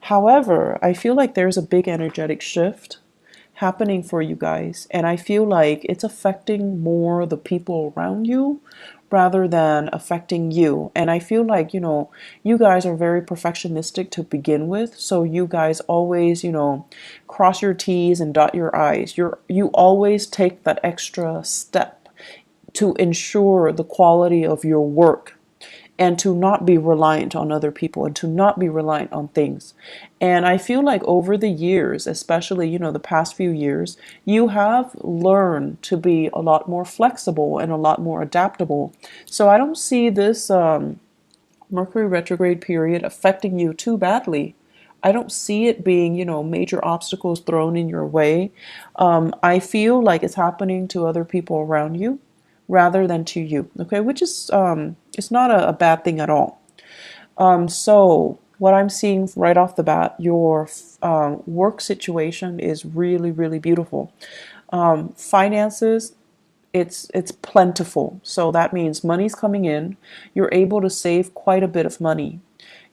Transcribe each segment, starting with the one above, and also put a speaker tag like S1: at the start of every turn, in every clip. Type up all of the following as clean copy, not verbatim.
S1: However, I feel like there's a big energetic shift happening for you guys, and I feel like it's affecting more the people around you rather than affecting you. And I feel like, you guys are very perfectionistic to begin with, so you guys always, cross your T's and dot your I's. You always take that extra step to ensure the quality of your work, and to not be reliant on other people, and to not be reliant on things. And I feel like over the years, especially, the past few years, you have learned to be a lot more flexible and a lot more adaptable. So I don't see this Mercury retrograde period affecting you too badly. I don't see it being, major obstacles thrown in your way. I feel like it's happening to other people around you rather than to you, okay? Which is, it's not a bad thing at all. So what I'm seeing right off the bat, your work situation is really, really beautiful. Finances, it's plentiful. So that means money's coming in. You're able to save quite a bit of money.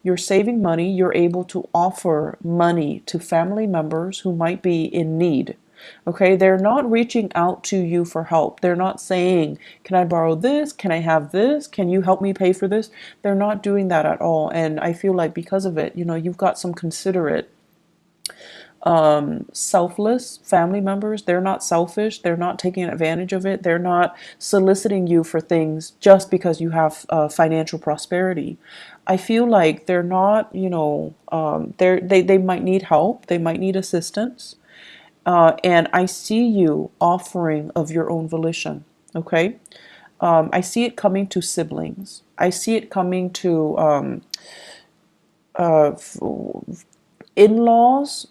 S1: You're saving money. You're able to offer money to family members who might be in need. Okay, they're not reaching out to you for help. They're not saying, can I borrow this? Can I have this? Can you help me pay for this? They're not doing that at all. And I feel like because of it, you've got some considerate, selfless family members. They're not selfish. They're not taking advantage of it. They're not soliciting you for things just because you have financial prosperity. I feel like they're not, they might need help. They might need assistance. And I see you offering of your own volition. Okay. I see it coming to siblings. I see it coming to uh, in-laws,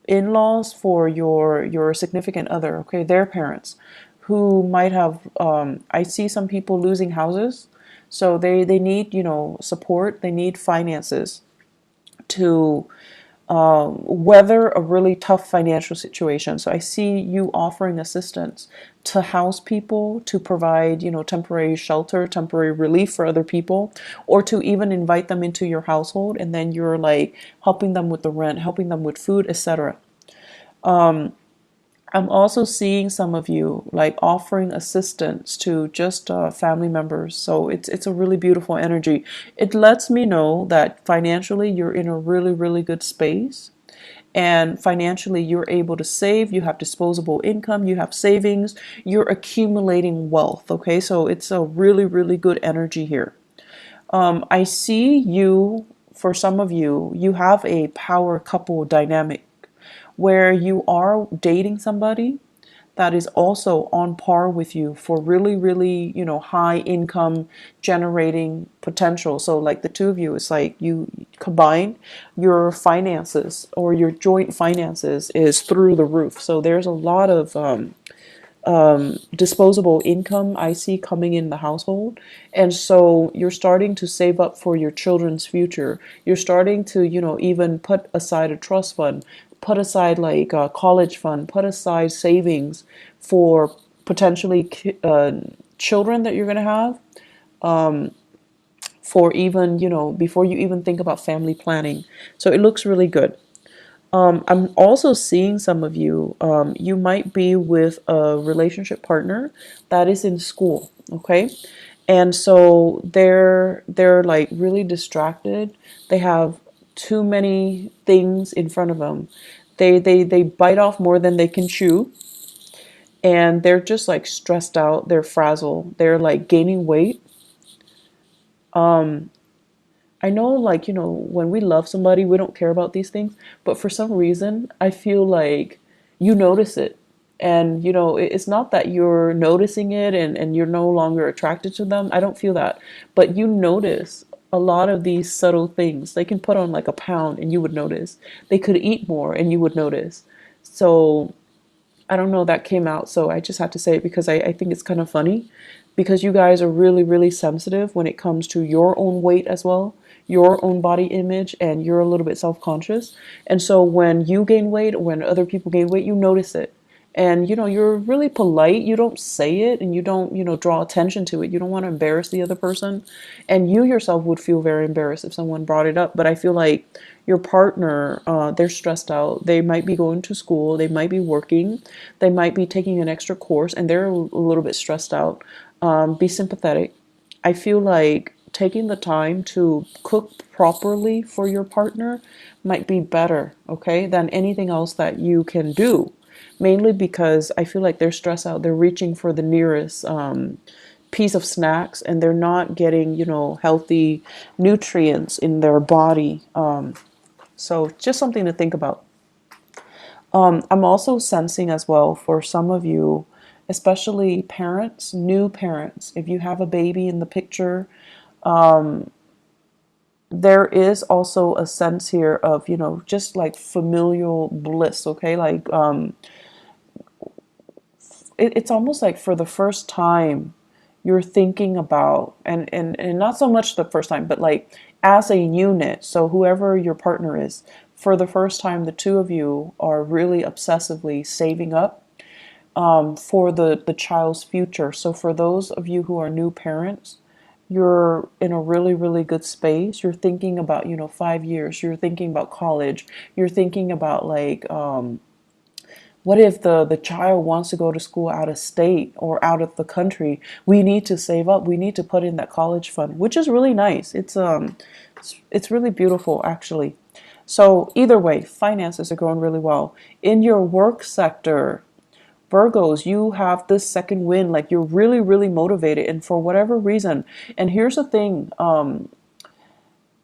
S1: in-laws for your significant other. Okay, their parents, who might have. I see some people losing houses, so they need, support. They need finances to weather a really tough financial situation. So I see you offering assistance to house people, to provide, temporary shelter, temporary relief for other people, or to even invite them into your household, and then you're like helping them with the rent, helping them with food, etc. I'm also seeing some of you like offering assistance to just family members. So it's a really beautiful energy. It lets me know that financially you're in a really, really good space. And financially you're able to save, you have disposable income, you have savings, you're accumulating wealth. Okay, so it's a really, really good energy here. I see you, for some of you, you have a power couple dynamic where you are dating somebody that is also on par with you for really, really, high income generating potential. So like the two of you, it's like you combine your finances, or your joint finances is through the roof. So there's a lot of disposable income I see coming in the household. And so you're starting to save up for your children's future. You're starting to, even put aside a trust fund, put aside like a college fund, put aside savings for potentially children that you're going to have, for even, before you even think about family planning. So it looks really good. I'm also seeing some of you, you might be with a relationship partner that is in school, okay? And so they're like really distracted. They have too many things in front of them. They bite off more than they can chew, and they're just like stressed out, they're frazzled, they're like gaining weight. I know, like, when we love somebody, we don't care about these things, but for some reason, I feel like you notice it. And, it's not that you're noticing it and you're no longer attracted to them. I don't feel that. But you notice a lot of these subtle things. They can put on like a pound and you would notice. They could eat more and you would notice. So I don't know, that came out. So I just had to say it because I think it's kind of funny, because you guys are really, really sensitive when it comes to your own weight as well, your own body image, and you're a little bit self-conscious. And so when you gain weight, when other people gain weight, you notice it. And you're really polite. You don't say it, and you don't draw attention to it. You don't want to embarrass the other person, and you yourself would feel very embarrassed if someone brought it up. But I feel like your partner, they're stressed out. They might be going to school, they might be working, they might be taking an extra course, and they're a little bit stressed out. Be sympathetic. I feel like taking the time to cook properly for your partner might be better, okay, than anything else that you can do. Mainly because I feel like they're stressed out. They're reaching for the nearest piece of snacks, and they're not getting, healthy nutrients in their body. So just something to think about. I'm also sensing as well for some of you, especially parents, new parents, if you have a baby in the picture, there is also a sense here of, just like familial bliss, okay? Like, it's almost like for the first time you're thinking about, and not so much the first time, but like as a unit, so whoever your partner is, for the first time the two of you are really obsessively saving up for the child's future. So for those of you who are new parents, you're in a really, really good space. You're thinking about, 5 years. You're thinking about college. You're thinking about like, what if the child wants to go to school out of state or out of the country? We need to save up. We need to put in that college fund, which is really nice. It's really beautiful actually. So either way, finances are going really well. In your work sector, Virgos, you have this second wind, like you're really, really motivated, and for whatever reason. And here's the thing,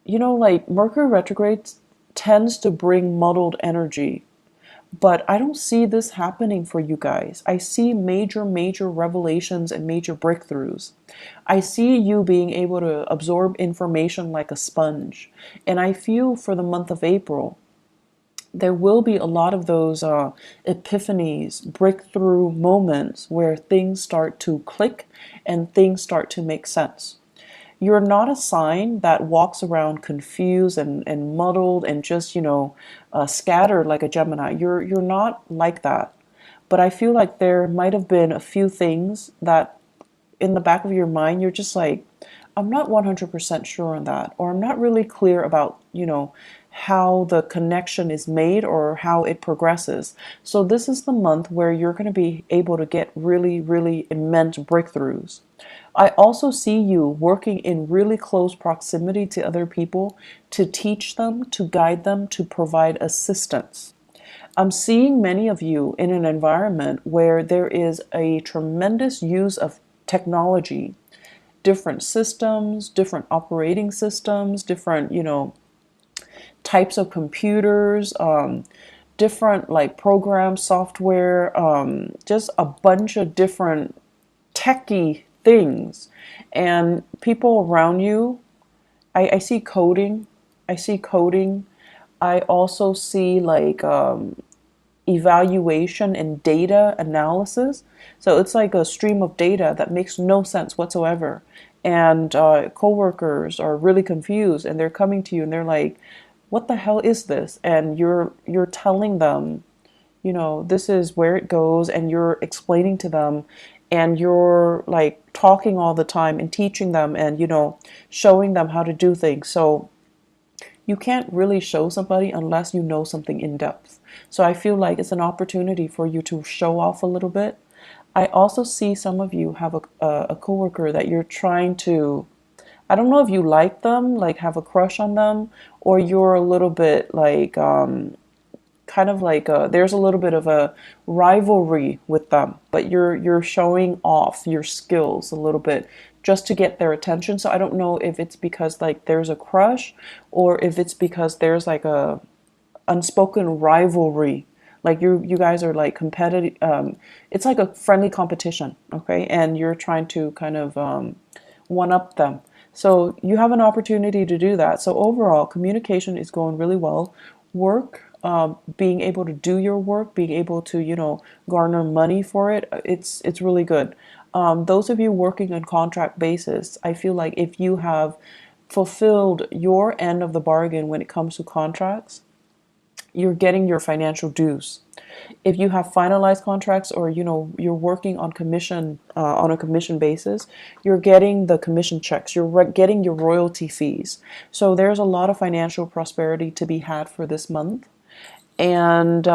S1: like Mercury retrograde tends to bring muddled energy. But I don't see this happening for you guys. I see major, major revelations and major breakthroughs. I see you being able to absorb information like a sponge. And I feel for the month of April, there will be a lot of those epiphanies, breakthrough moments where things start to click and things start to make sense. You're not a sign that walks around confused and muddled and just, scattered like a Gemini. You're not like that. But I feel like there might have been a few things that in the back of your mind, you're just like, I'm not 100% sure on that, or I'm not really clear about, how the connection is made or how it progresses. So this is the month where you're going to be able to get really, really immense breakthroughs. I also see you working in really close proximity to other people to teach them, to guide them, to provide assistance. I'm seeing many of you in an environment where there is a tremendous use of technology, different systems, different operating systems, different, types of computers, different like programs, software, just a bunch of different techie things. And people around you, I see coding. I see coding. I also see like evaluation and data analysis. So it's like a stream of data that makes no sense whatsoever. And coworkers are really confused, and they're coming to you and they're like, what the hell is this? And you're telling them, this is where it goes, and you're explaining to them, and you're like talking all the time and teaching them, and showing them how to do things. So you can't really show somebody unless you know something in depth. So I feel like it's an opportunity for you to show off a little bit. I also see some of you have a coworker that you're trying to, I don't know if you like them, like have a crush on them, or you're a little bit like, kind of like there's a little bit of a rivalry with them, but you're showing off your skills a little bit just to get their attention. So I don't know if it's because like there's a crush, or if it's because there's like a unspoken rivalry. Like you guys are like competitive. It's like a friendly competition, okay? And you're trying to kind of one up them. So you have an opportunity to do that. So overall, communication is going really well. Work, being able to do your work, being able to, garner money for it, it's really good. Those of you working on contract basis, I feel like if you have fulfilled your end of the bargain when it comes to contracts, You're getting your financial dues. If you have finalized contracts, or you're working on commission, on a commission basis, you're getting the commission checks, you're getting your royalty fees. So there's a lot of financial prosperity to be had for this month. And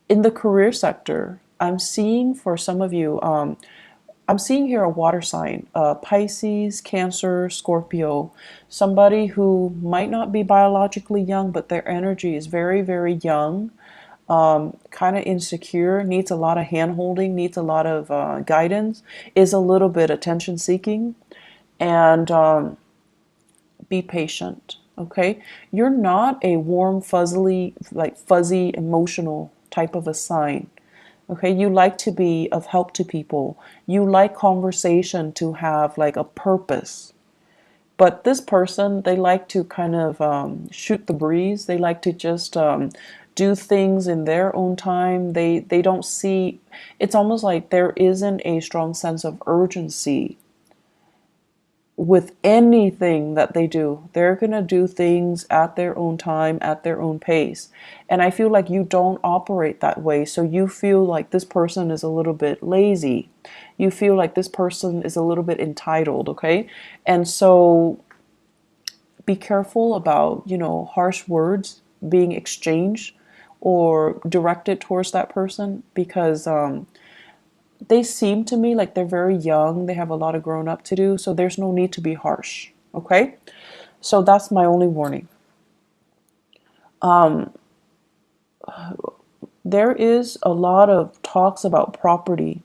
S1: in the career sector, I'm seeing for some of you, I'm seeing here a water sign, Pisces, Cancer, Scorpio, somebody who might not be biologically young, but their energy is very, very young, kind of insecure, needs a lot of hand holding, needs a lot of guidance, is a little bit attention seeking, and be patient. Okay, you're not a warm, fuzzy, emotional type of a sign. Okay, you like to be of help to people. You like conversation to have like a purpose. But this person, they like to kind of shoot the breeze. They like to just do things in their own time. They don't see, it's almost like there isn't a strong sense of urgency with anything that they do. They're going to do things at their own time, at their own pace. And I feel like you don't operate that way. So you feel like this person is a little bit lazy. You feel like this person is a little bit entitled, okay? And so be careful about, harsh words being exchanged or directed towards that person, because they seem to me like they're very young. They have a lot of grown up to do. So there's no need to be harsh. Okay. So that's my only warning. There is a lot of talks about property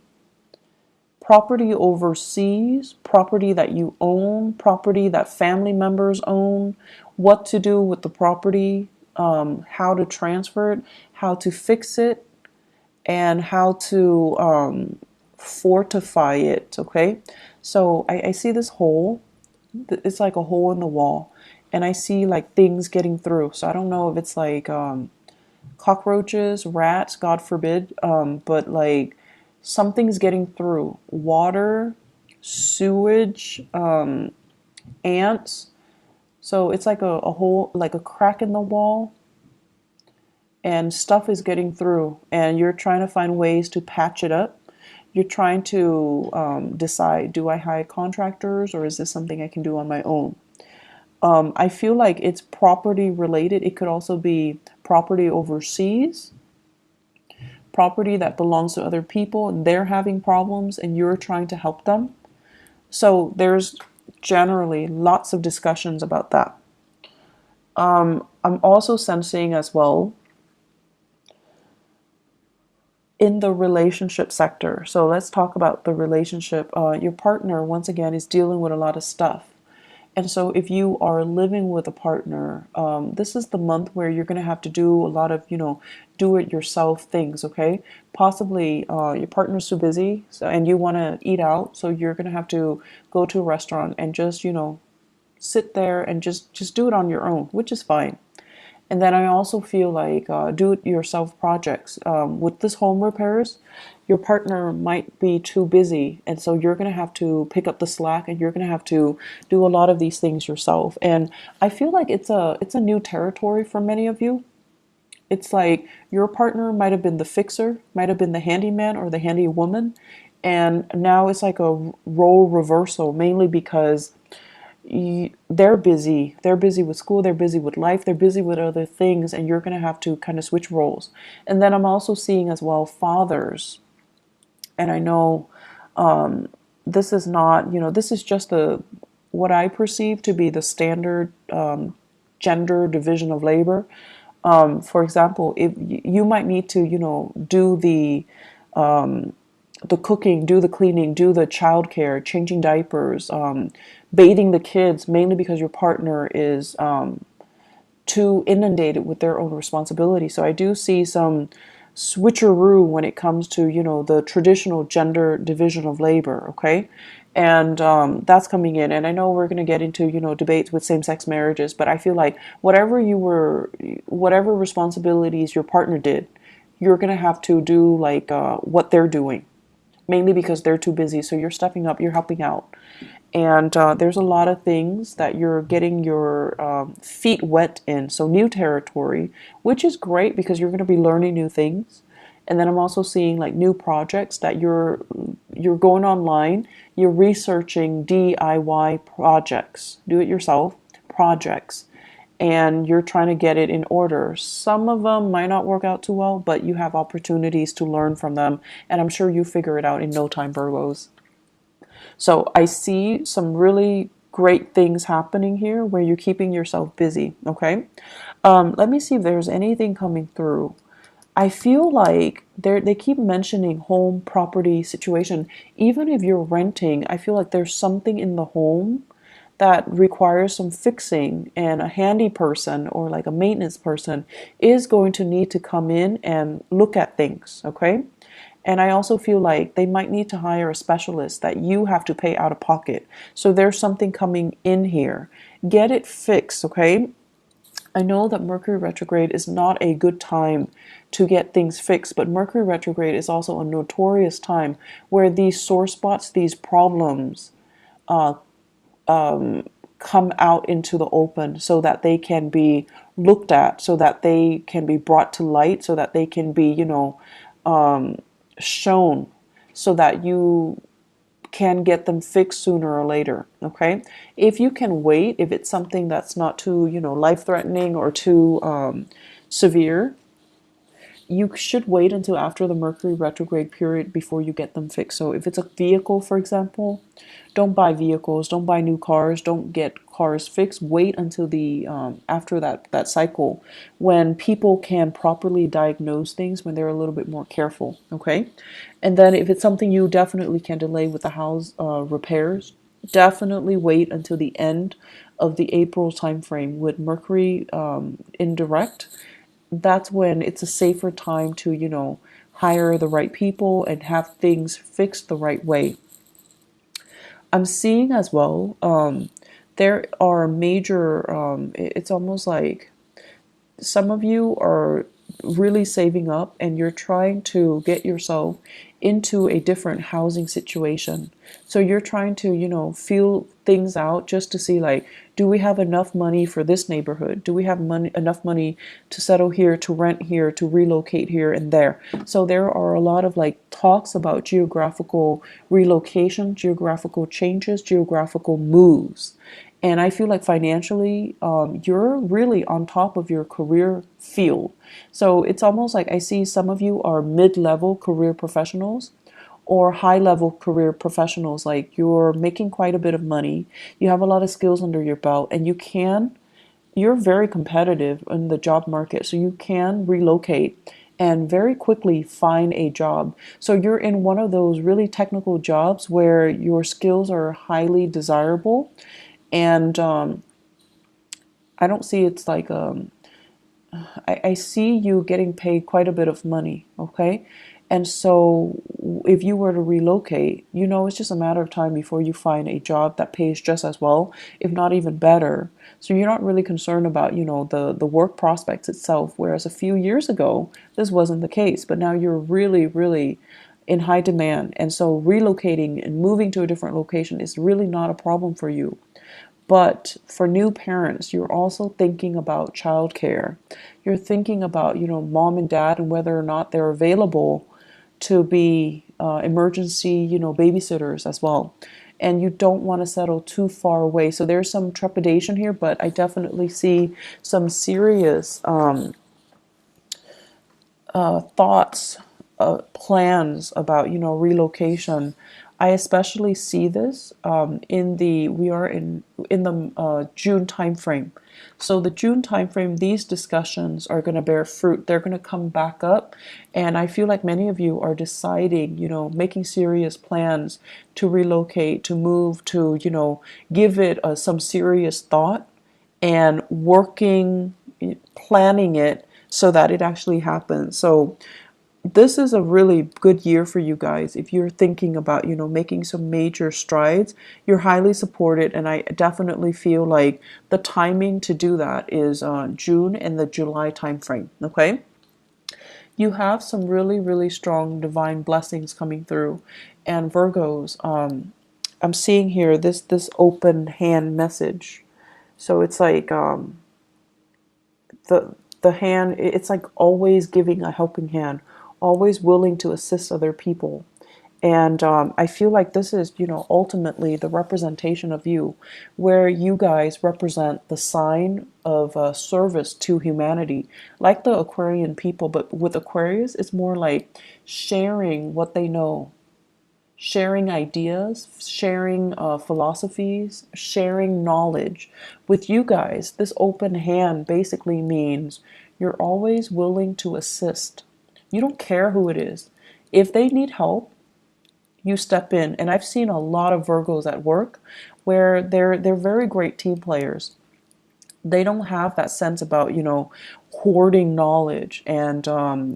S1: overseas, property that you own, property that family members own, what to do with the property, how to transfer it, how to fix it, and how to fortify it. Okay, so I see this hole. It's like a hole in the wall, and I see like things getting through. So I don't know if it's like cockroaches, rats, God forbid, but like something's getting through. Water, sewage, ants. So it's like a hole, like a crack in the wall, and stuff is getting through, and you're trying to find ways to patch it up. You're trying to decide, do I hire contractors, or is this something I can do on my own? I feel like it's property related. It could also be property overseas, property that belongs to other people, and they're having problems and you're trying to help them. So there's generally lots of discussions about that. I'm also sensing as well in the relationship sector. So let's talk about the relationship. Your partner, once again, is dealing with a lot of stuff. And so if you are living with a partner, this is the month where you're going to have to do a lot of, do it yourself things, okay? Possibly your partner's too busy, and you want to eat out, so you're going to have to go to a restaurant and just, sit there and just do it on your own, which is fine. And then I also feel like do-it-yourself projects. With this home repairs, your partner might be too busy, and so you're going to have to pick up the slack, and you're going to have to do a lot of these things yourself. And I feel like it's a new territory for many of you. It's like your partner might have been the fixer, might have been the handyman or the handy woman, and now it's like a role reversal, mainly because they're busy. They're busy with school, they're busy with life, they're busy with other things, and you're going to have to kind of switch roles. And then I'm also seeing as well fathers. And I know this is not, this is just what I perceive to be the standard gender division of labor. For example, if you might need to, do the cooking, do the cleaning, do the childcare, changing diapers, bathing the kids, mainly because your partner is too inundated with their own responsibility. So I do see some switcheroo when it comes to, the traditional gender division of labor, okay? And that's coming in. And I know we're going to get into, debates with same-sex marriages, but I feel like whatever responsibilities your partner did, you're going to have to do like what they're doing, mainly because they're too busy. So you're stepping up, you're helping out. And there's a lot of things that you're getting your feet wet in. So new territory, which is great because you're going to be learning new things. And then I'm also seeing like new projects that you're going online, you're researching DIY projects, do it yourself projects, and you're trying to get it in order. Some of them might not work out too well, but you have opportunities to learn from them, and I'm sure you figure it out in no time, Virgos. So I see some really great things happening here where you're keeping yourself busy. Okay. Let me see if there's anything coming through. I feel like they keep mentioning home property situation. Even if you're renting, I feel like there's something in the home that requires some fixing, and a handy person or like a maintenance person is going to need to come in and look at things. Okay. And I also feel like they might need to hire a specialist that you have to pay out of pocket. So there's something coming in here. Get it fixed, okay? I know that Mercury retrograde is not a good time to get things fixed, but Mercury retrograde is also a notorious time where these sore spots, these problems, come out into the open so that they can be looked at, so that they can be brought to light, so that they can be, shown, so that you can get them fixed sooner or later. Okay, if you can wait, if it's something that's not too life threatening or too severe, you should wait until after the Mercury retrograde period before you get them fixed. So if it's a vehicle, for example, don't buy vehicles, don't buy new cars, don't get cars fixed. Wait until the after that cycle, when people can properly diagnose things, when they're a little bit more careful. Okay, and then if it's something you definitely can delay with the house repairs, definitely wait until the end of the April time frame with Mercury indirect. That's when it's a safer time to, hire the right people and have things fixed the right way. I'm seeing as well, there are major, it's almost like some of you are really saving up and you're trying to get yourself into a different housing situation. So you're trying to, feel things out just to see, like, do we have enough money for this neighborhood? Do we have enough money to settle here, to rent here, to relocate here and there? So there are a lot of like talks about geographical relocation, geographical changes, geographical moves. And I feel like financially, you're really on top of your career field. So it's almost like I see some of you are mid-level career professionals or high-level career professionals. Like you're making quite a bit of money, you have a lot of skills under your belt, and you're very competitive in the job market. So you can relocate and very quickly find a job. So you're in one of those really technical jobs where your skills are highly desirable, and I don't see it's like I see you getting paid quite a bit of money, okay? And so if you were to relocate, it's just a matter of time before you find a job that pays just as well, if not even better. So you're not really concerned about, the work prospects itself, whereas a few years ago, this wasn't the case. But now you're really, really in high demand. And so relocating and moving to a different location is really not a problem for you. But for new parents, you're also thinking about childcare. You're thinking about, mom and dad and whether or not they're available to be emergency, babysitters as well. And you don't want to settle too far away. So there's some trepidation here, but I definitely see some serious thoughts, plans about relocation. I especially see this we are in the June timeframe. So the June timeframe, these discussions are going to bear fruit. They're going to come back up, and I feel like many of you are deciding, making serious plans to relocate, to move, to give it some serious thought and working, planning it so that it actually happens. So this is a really good year for you guys. If you're thinking about, making some major strides, you're highly supported. And I definitely feel like the timing to do that is June and the July timeframe. Okay. You have some really, really strong divine blessings coming through. And Virgos, I'm seeing here this open hand message. So it's like the hand, it's like always giving a helping hand, always willing to assist other people. And I feel like this is, ultimately the representation of you, where you guys represent the sign of service to humanity, like the Aquarian people. But with Aquarius, it's more like sharing what they know, sharing ideas, sharing philosophies, sharing knowledge. With you guys, this open hand basically means you're always willing to assist. You don't care who it is. If they need help, you step in. And I've seen a lot of Virgos at work where they're very great team players. They don't have that sense about, hoarding knowledge and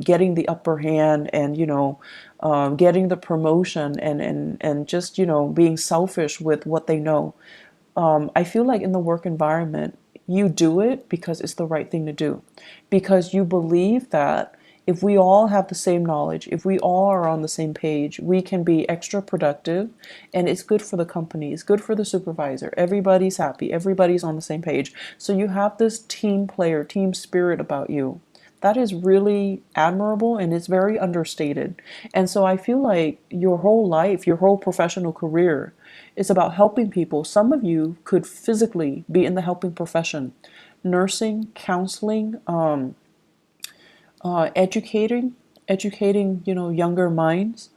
S1: getting the upper hand and, getting the promotion and just, being selfish with what they know. I feel like in the work environment, you do it because it's the right thing to do. Because you believe that if we all have the same knowledge, if we all are on the same page, we can be extra productive, and it's good for the company, it's good for the supervisor. Everybody's happy, everybody's on the same page. So you have this team player, team spirit about you. That is really admirable, and it's very understated. And so I feel like your whole life, your whole professional career is about helping people. Some of you could physically be in the helping profession, nursing, counseling, educating, younger minds.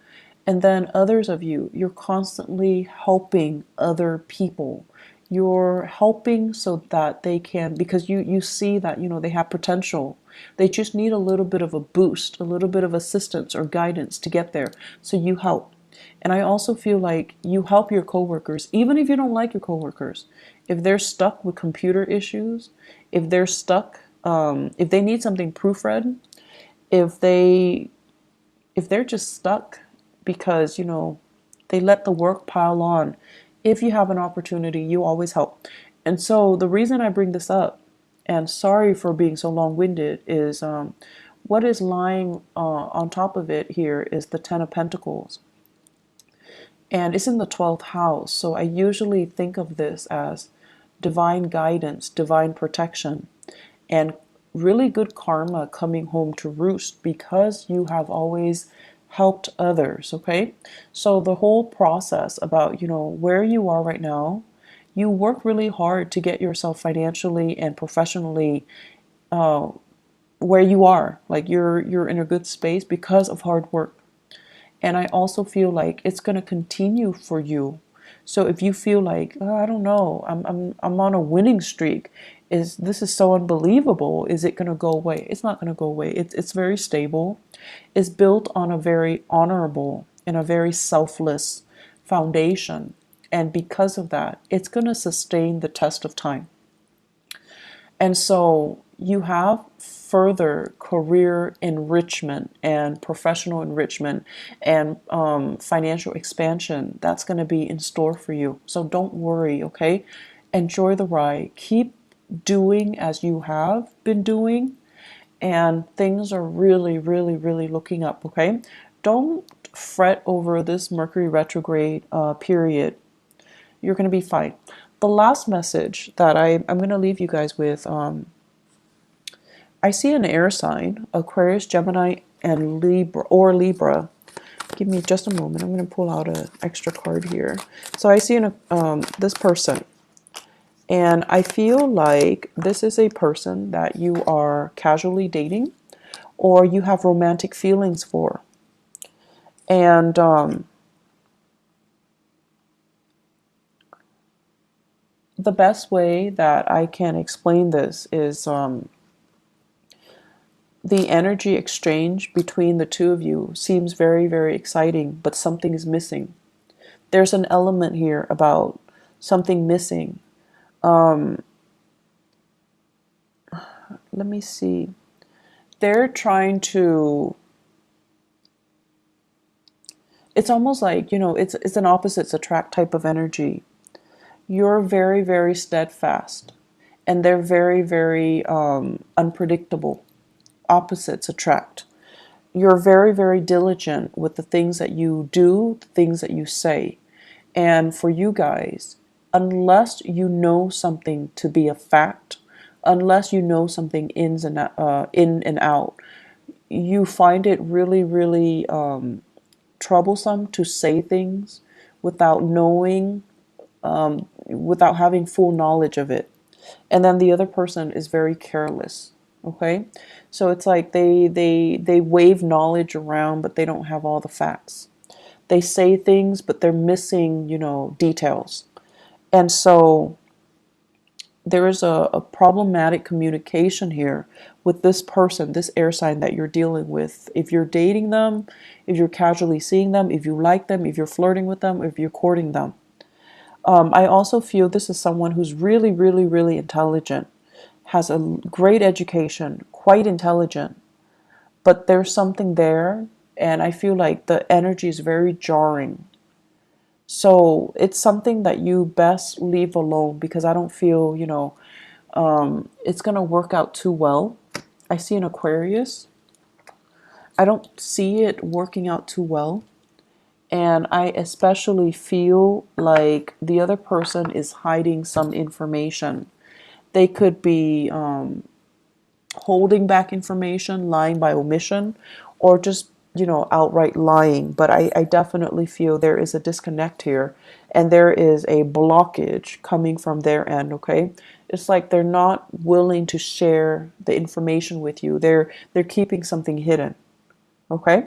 S1: And then others of you, you're constantly helping other people. You're helping so that they can, because you see that, they have potential. They just need a little bit of a boost, a little bit of assistance or guidance to get there. So you help. And I also feel like you help your coworkers, even if you don't like your coworkers. If they're stuck with computer issues, if they're stuck, if they need something proofread, if they if they're just stuck because they let the work pile on, if you have an opportunity, you always help. And so the reason I bring this up, and sorry for being so long-winded, is what is lying on top of it here is the Ten of Pentacles, and it's in the 12th house. So I usually think of this as divine guidance, divine protection, and really good karma coming home to roost because you have always helped others. Okay, so the whole process about where you are right now, you work really hard to get yourself financially and professionally where you are. Like you're in a good space because of hard work. And I also feel like it's going to continue for you. So if you feel like, oh, I don't know, I'm on a winning streak, this is so unbelievable, is it going to go away? It's not going to go away. It's very stable. It's built on a very honorable and a very selfless foundation. And because of that, it's going to sustain the test of time. And so you have further career enrichment and professional enrichment and financial expansion that's going to be in store for you. So don't worry, okay? Enjoy the ride. Keep doing as you have been doing, and things are really, really, really looking up, okay? Don't fret over this Mercury retrograde period. You're going to be fine. The last message that I'm going to leave you guys with, I see an air sign, Aquarius, Gemini, and Libra. Give me just a moment. I'm going to pull out an extra card here. So I see this person, and I feel like this is a person that you are casually dating or you have romantic feelings for. And the best way that I can explain this is the energy exchange between the two of you seems very, very exciting, but something is missing. There's an element here about something missing. Let me see. They're trying to, it's almost like, it's an opposites attract type of energy. You're very, very steadfast, and they're very, very unpredictable. Opposites attract. You're very, very diligent with the things that you do, the things that you say. And for you guys, unless you know something to be a fact, unless you know something in and out, you find it really, really troublesome to say things without knowing, without having full knowledge of it. And then the other person is very careless. Okay, so it's like they wave knowledge around, but they don't have all the facts. They say things, but they're missing, details. And so there is a problematic communication here with this person, this air sign that you're dealing with. If you're dating them, if you're casually seeing them, if you like them, if you're flirting with them, if you're courting them. I also feel this is someone who's really, really, really intelligent, has a great education, quite intelligent, but there's something there, and I feel like the energy is very jarring. So it's something that you best leave alone because I don't feel, it's going to work out too well. I see an Aquarius. I don't see it working out too well. And I especially feel like the other person is hiding some information. They could be holding back information, lying by omission, or just, outright lying. But I definitely feel there is a disconnect here and there is a blockage coming from their end, okay? It's like they're not willing to share the information with you. They're keeping something hidden, okay?